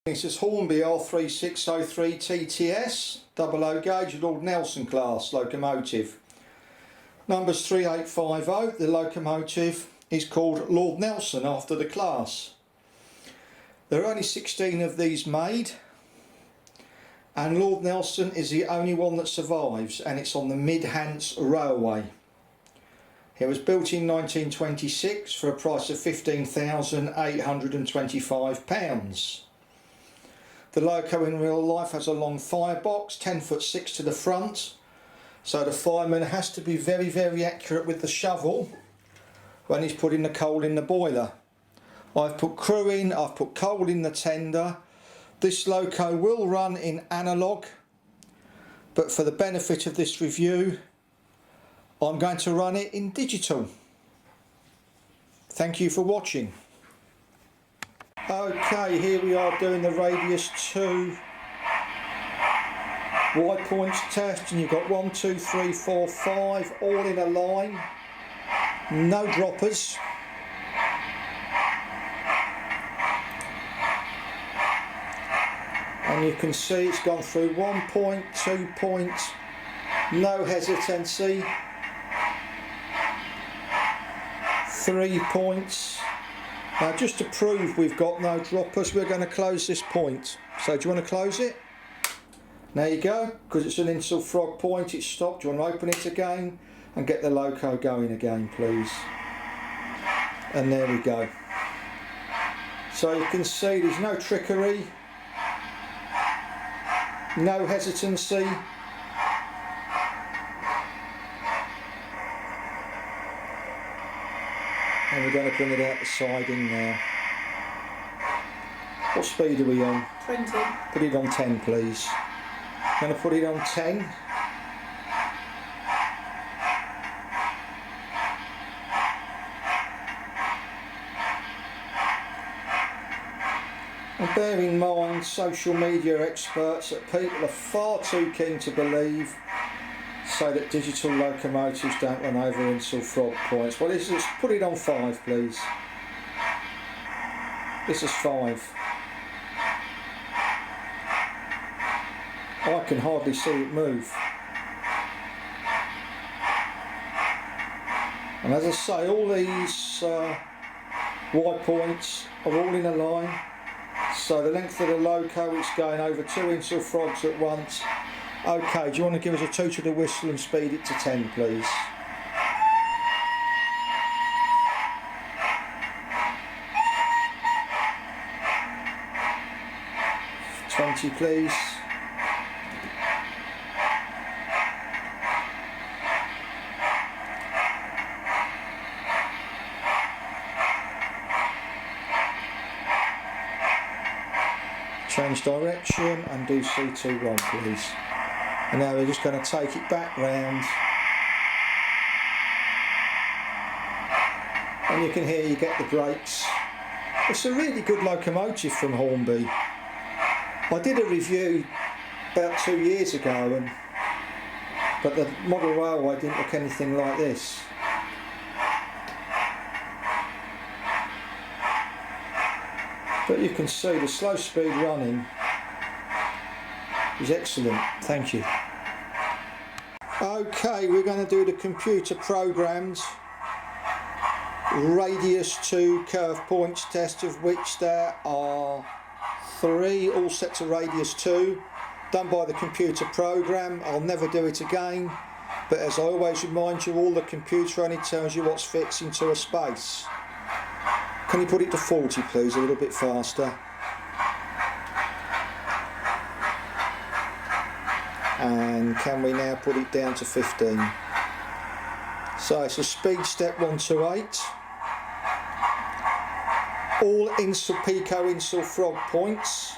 This is Hornby R3603TTS, double O gauge Lord Nelson class locomotive. Number's 3850. The locomotive is called Lord Nelson after the class. There are only 16 of these made, and Lord Nelson is the only one that survives, and it's on the Mid-Hants Railway. It was built in 1926 for a price of £15,825. The loco in real life has a long firebox, 10'6" to the front, so the fireman has to be very accurate with the shovel when he's putting the coal in the boiler. I've put crew in, I've put coal in the tender. This loco will run in analogue, but for the benefit of this review I'm going to run it in digital. Thank you for watching. Okay, here we are doing the radius 2 wide points test, and you've got 1, 2, 3, 4, 5 all in a line, no droppers. And you can see it's gone through 1 point, 2 points, no hesitancy, 3 points. Now, just to prove we've got no droppers, we're going to close this point. So do you want to close it? There you go, because it's an insel frog point, it's stopped. Do you want to open it again and get the loco going again, please? And there we go. So you can see there's no trickery, no hesitancy. And we're going to bring it out the siding now. What speed are we on? 20. Put it on 10, please. I'm going to put it on 10. And bear in mind, social media experts, that people are far too keen to believe so that digital locomotives don't run over insel frog points. Well, let's put it on 5, please. This is 5. I can hardly see it move. And as I say, all these wide points are all in a line. So the length of the loco, it's going over 2 insel frogs at once. Okay, do you want to give us a toot of the whistle and speed it to 10, please? $20, please. Change direction and do C21, please. And now we're just going to take it back round, and you can hear you get the brakes. It's a really good locomotive from Hornby. I did a review about 2 years ago, but the model railway didn't look anything like this. But you can see the slow speed running is excellent. Thank you. Okay, we're going to do the computer programmed radius 2 curve points test, of which there are 3 all set to radius 2, done by the computer program. I'll never do it again, but as I always remind you, all the computer only tells you what's fits into a space. Can you put it to 40, please, a little bit faster? And can we now put it down to 15? So it's a speed step 128. All Pico insel frog points.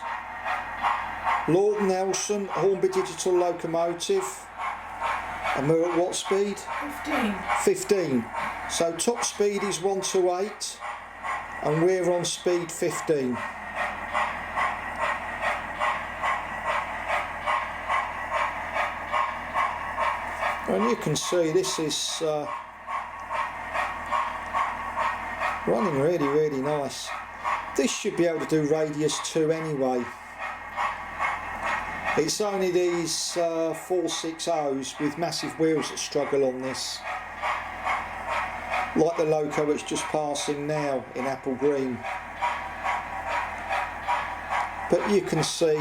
Lord Nelson, Hornby digital locomotive. And we're at what speed? 15. So top speed is 128. And we're on speed 15. And you can see this is running really nice. This should be able to do radius 2 anyway. It's only these 460s with massive wheels that struggle on this. Like the loco which just passing now in apple green. But you can see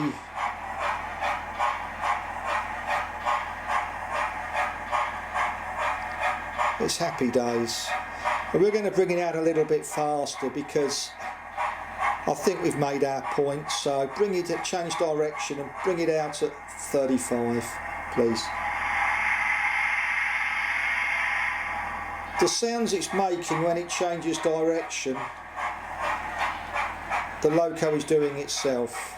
it's happy days. But we're going to bring it out a little bit faster because I think we've made our point. So bring it at change direction and bring it out at 35, please. The sounds it's making when it changes direction, the loco is doing itself.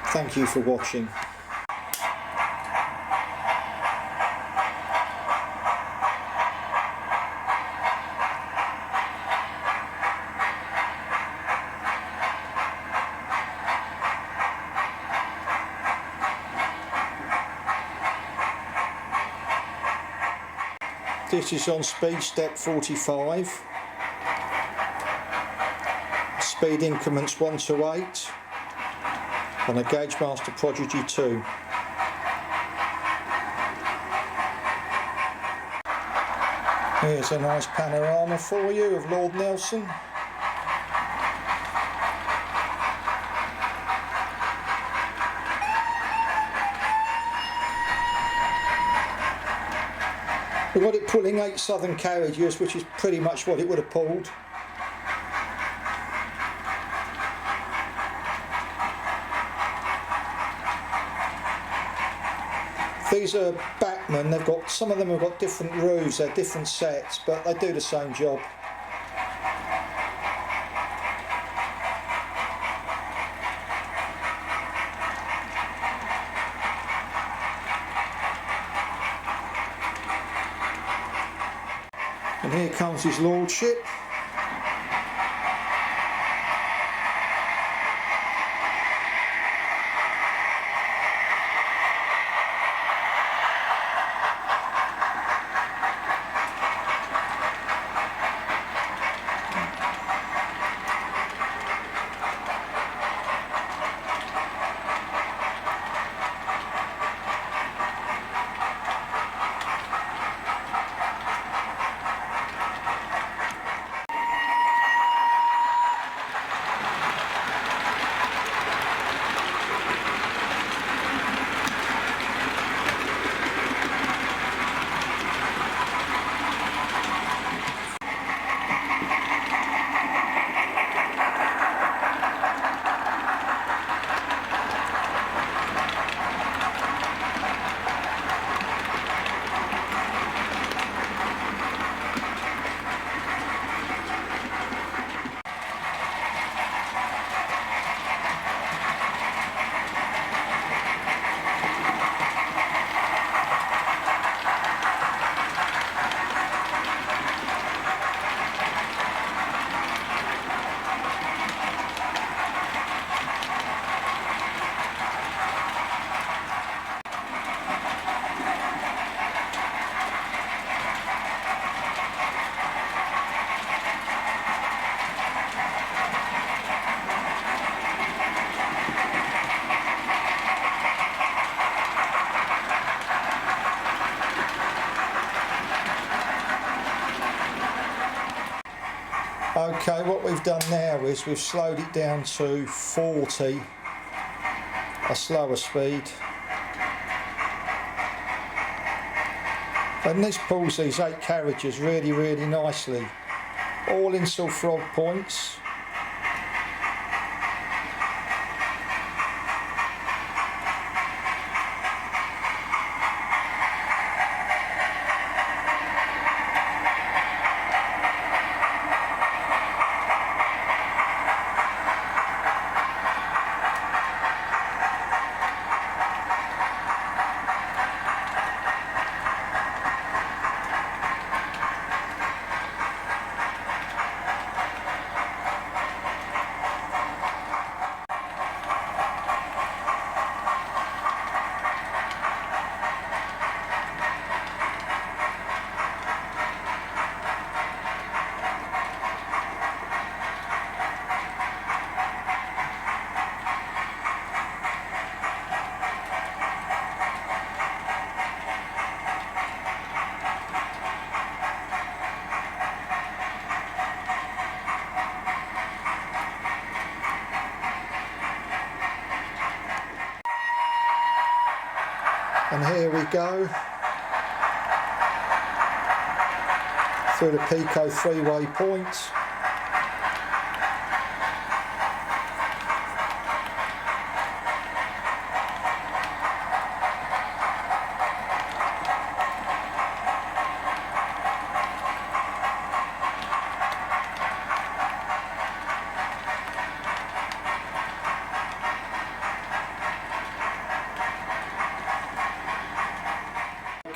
Thank you for watching. This is on speed step 45. Speed increments 1 to 8. On a Gauge Master Prodigy 2. Here's a nice panorama for you of Lord Nelson. We've got it pulling 8 southern carriages, which is pretty much what it would have pulled. These are Batman. They've got, some of them have got different roofs, they're different sets, but they do the same job. And here comes his lordship. Okay, what we've done now is we've slowed it down to 40, a slower speed. And this pulls these 8 carriages really, really nicely, all in sulphuride points. And here we go through the Pico three-way point.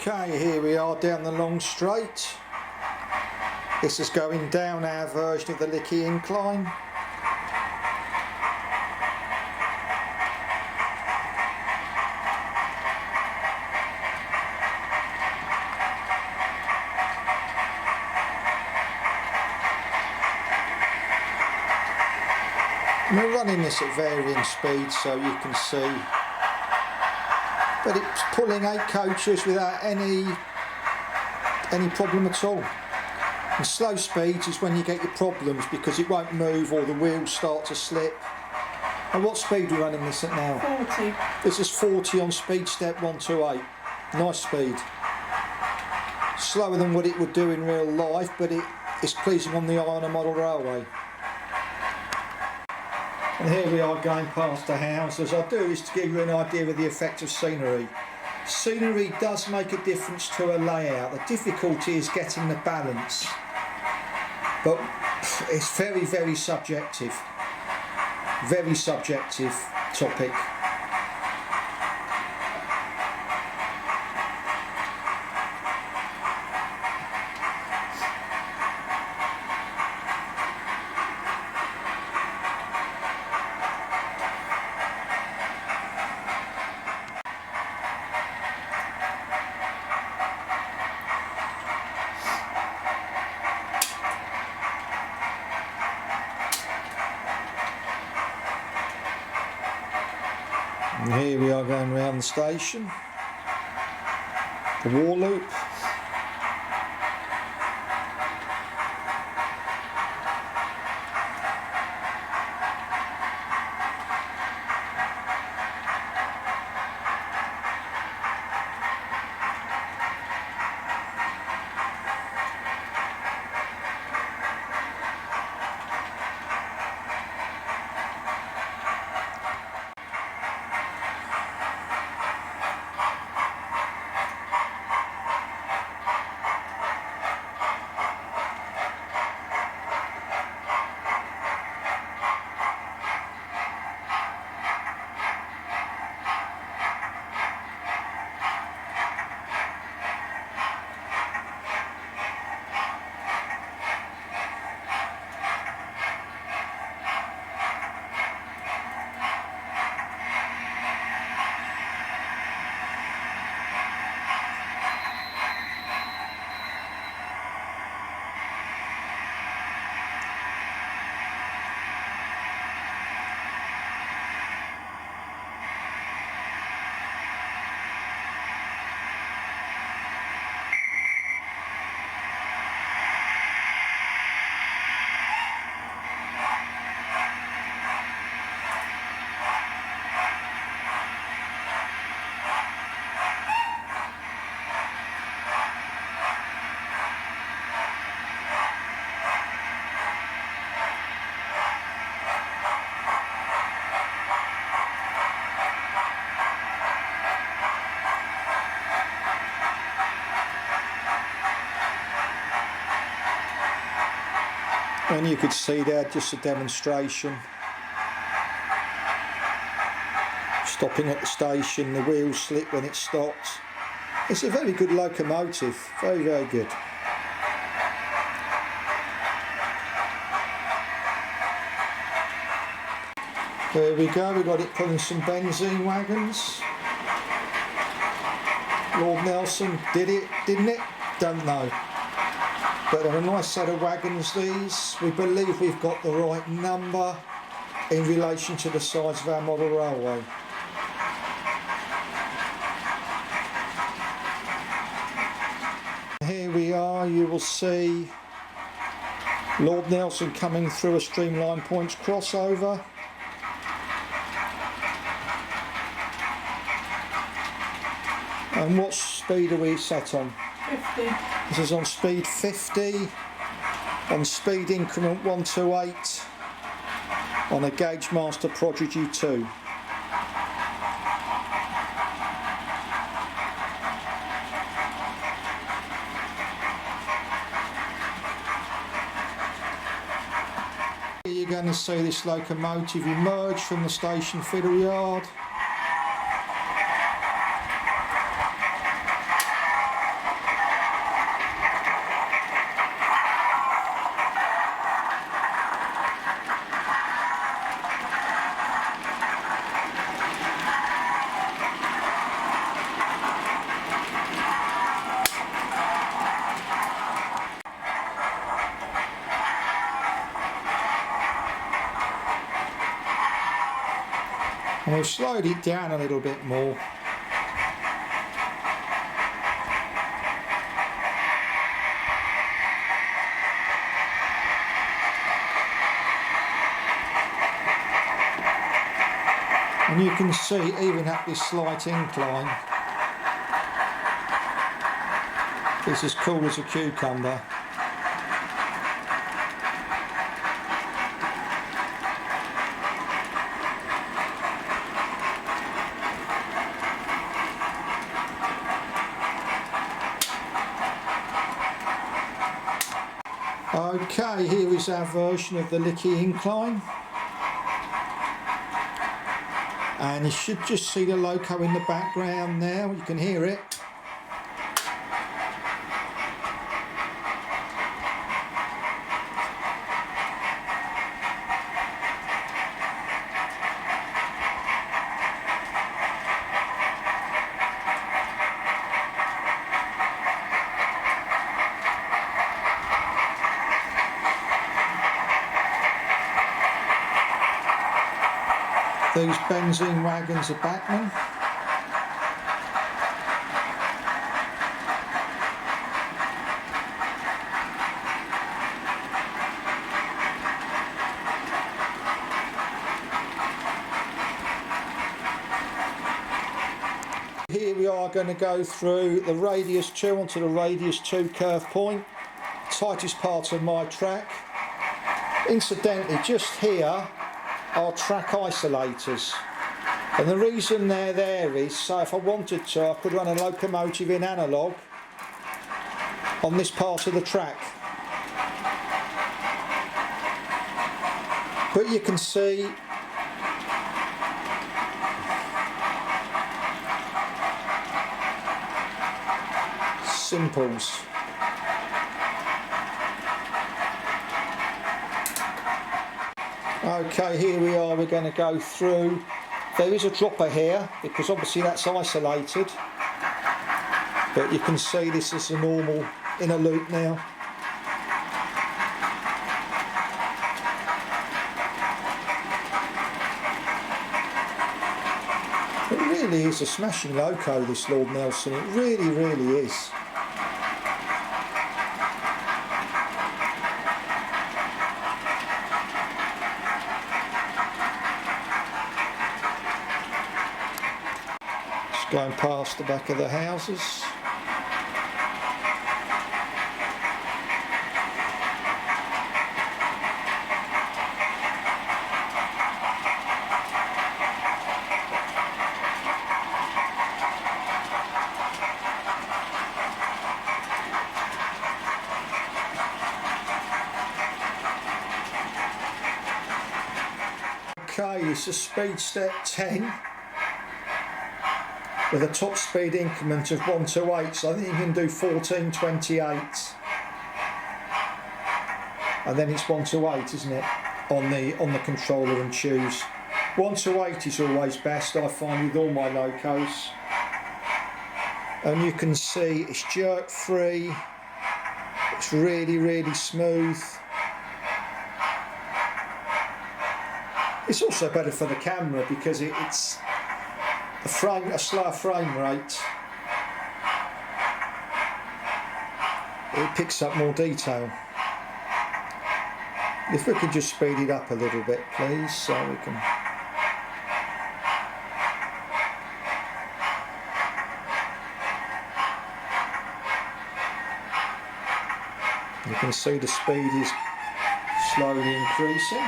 Okay, here we are down the long straight. This is going down our version of the Licky Incline. We're running this at varying speeds so you can see, but it's pulling 8 coaches without any problem at all. And slow speeds is when you get your problems because it won't move or the wheels start to slip. And what speed are we running this at now? 40. This is 40 on speed step 128. Nice speed. Slower than what it would do in real life, but it is pleasing on the eye on a model railway. And here we are going past the houses. I do this to give you an idea of the effect of scenery. Scenery does make a difference to a layout. The difficulty is getting the balance. But it's very, very subjective. Very subjective topic. And here we are going round the station, the war loop. And you could see there just a demonstration. Stopping at the station, the wheels slip when it stops. It's a very good locomotive, very, very good. There we go, we got it pulling some benzene wagons. Lord Nelson did it, didn't it? Don't know. But they're a nice set of wagons these. We believe we've got the right number in relation to the size of our model railway. Here we are, you will see Lord Nelson coming through a Streamline points crossover. And what speed are we set on? 50. This is on speed 50, on speed increment 128, on a Gauge Master Prodigy 2. You're going to see this locomotive emerge from the station fiddle yard. And we've slowed it down a little bit more. And you can see, even at this slight incline, it's as cool as a cucumber. Okay, here is our version of the Licky Incline, and you should just see the loco in the background now, you can hear it. These benzene wagons are Bachmann. Here we are going to go through the radius 2 onto the radius 2 curve point, tightest part of my track. Incidentally, just here are track isolators, and the reason they're there is so if I wanted to I could run a locomotive in analogue on this part of the track, but you can see simples. Okay, here we are, we're going to go through. There is a dropper here because obviously that's isolated, but you can see this is a normal inner loop now. It really is a smashing loco, this Lord Nelson, it really, really is. Going past the back of the houses. Okay, it's a speed step 10. With a top speed increment of 1 to 8, so I think you can do 1428, and then it's 1 to 8, isn't it, on the controller and choose. 1 to 8 is always best, I find, with all my locos, and you can see it's jerk free, it's really, really smooth. It's also better for the camera because it's a slower frame rate. It picks up more detail. If we could just speed it up a little bit, please, so we can. can see the speed is slowly increasing.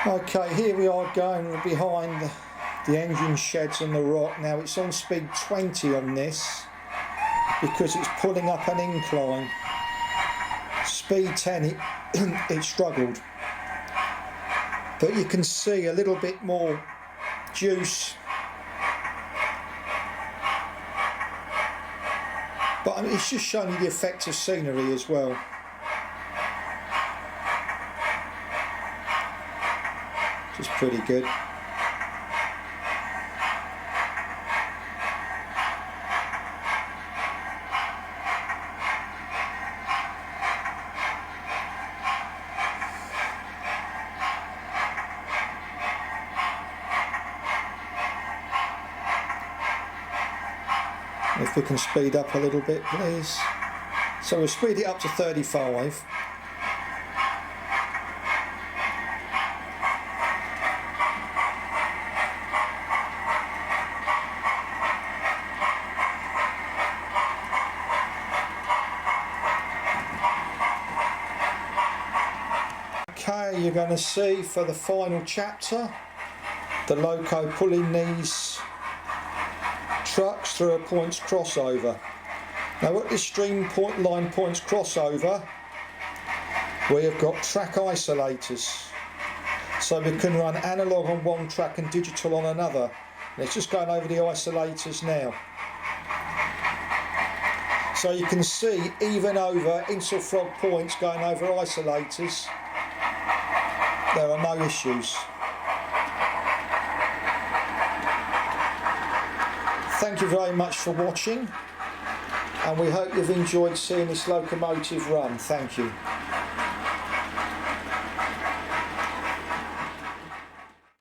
Okay, here we are going behind the engine sheds and the rock. Now it's on speed 20 on this because it's pulling up an incline. Speed 10 it struggled, but you can see a little bit more juice, but I mean, it's just showing you the effect of scenery as well. It's pretty good. If we can speed up a little bit, please. So we'll speed it up to 35. Okay, you're going to see for the final chapter the loco pulling these trucks through a points crossover. Now at this Streamline points crossover we have got track isolators, so we can run analogue on one track and digital on another. Let's just going over the isolators now. So you can see even over Inselfrog points going over isolators there are no issues. Thank you very much for watching, and we hope you've enjoyed seeing this locomotive run. Thank you.